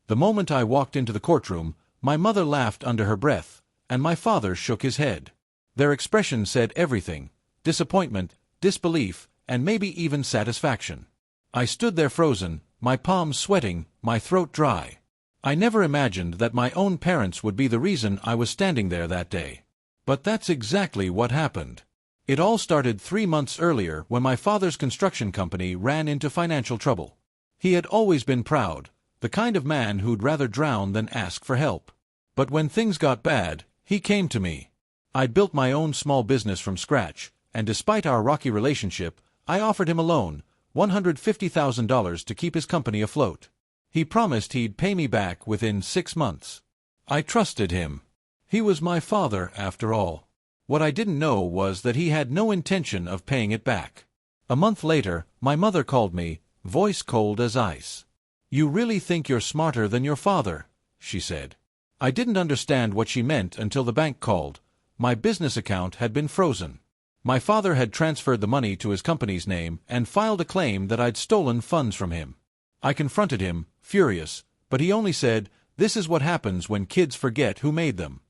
The moment I walked into the courtroom, my mother laughed under her breath, and my father shook his head. Their expression said everything: disappointment, disbelief, and maybe even satisfaction. I stood there frozen, my palms sweating, my throat dry. I never imagined that my own parents would be the reason I was standing there that day. But that's exactly what happened. It all started 3 months earlier when my father's construction company ran into financial trouble. He had always been proud, the kind of man who'd rather drown than ask for help. But when things got bad, he came to me. I'd built my own small business from scratch, and despite our rocky relationship, I offered him a loan, $150,000 to keep his company afloat. He promised he'd pay me back within 6 months. I trusted him. He was my father, after all. What I didn't know was that he had no intention of paying it back. A month later, my mother called me, voice cold as ice. "You really think you're smarter than your father?" she said. I didn't understand what she meant until the bank called. My business account had been frozen. My father had transferred the money to his company's name and filed a claim that I'd stolen funds from him. I confronted him, furious, but he only said, "This is what happens when kids forget who made them."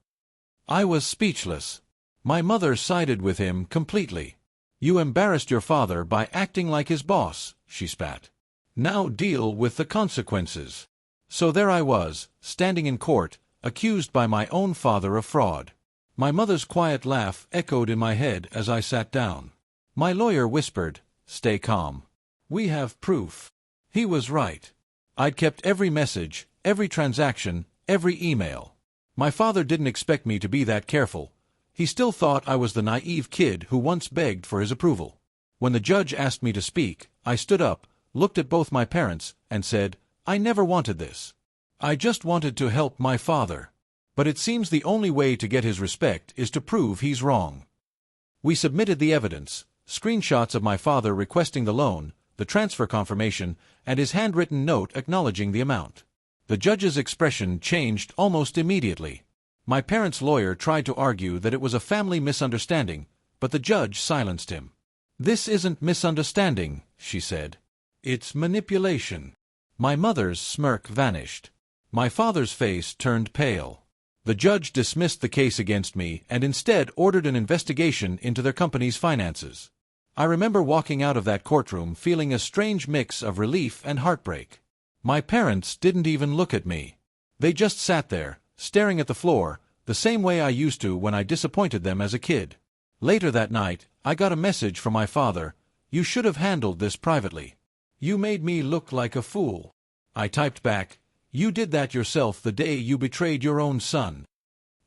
I was speechless. My mother sided with him completely. "You embarrassed your father by acting like his boss," she spat. "Now deal with the consequences." So there I was, standing in court, accused by my own father of fraud. My mother's quiet laugh echoed in my head as I sat down. My lawyer whispered, "Stay calm. We have proof." He was right. I'd kept every message, every transaction, every email. My father didn't expect me to be that careful. He still thought I was the naive kid who once begged for his approval. When the judge asked me to speak, I stood up, looked at both my parents, and said, "I never wanted this. I just wanted to help my father. But it seems the only way to get his respect is to prove he's wrong." We submitted the evidence, screenshots of my father requesting the loan, the transfer confirmation, and his handwritten note acknowledging the amount. The judge's expression changed almost immediately. My parents' lawyer tried to argue that it was a family misunderstanding, but the judge silenced him. "This isn't misunderstanding," she said. "It's manipulation." My mother's smirk vanished. My father's face turned pale. The judge dismissed the case against me and instead ordered an investigation into their company's finances. I remember walking out of that courtroom feeling a strange mix of relief and heartbreak. My parents didn't even look at me. They just sat there, staring at the floor, the same way I used to when I disappointed them as a kid. Later that night, I got a message from my father, "You should have handled this privately. You made me look like a fool." I typed back, "You did that yourself the day you betrayed your own son."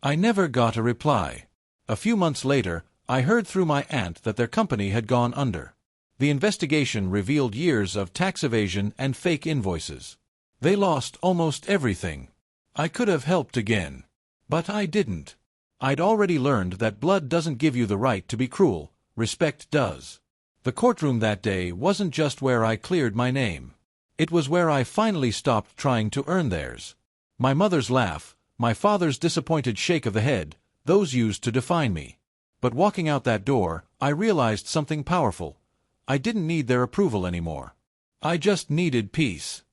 I never got a reply. A few months later, I heard through my aunt that their company had gone under. The investigation revealed years of tax evasion and fake invoices. They lost almost everything. I could have helped again. But I didn't. I'd already learned that blood doesn't give you the right to be cruel, respect does. The courtroom that day wasn't just where I cleared my name. It was where I finally stopped trying to earn theirs. My mother's laugh, my father's disappointed shake of the head, those used to define me. But walking out that door, I realized something powerful. I didn't need their approval anymore. I just needed peace.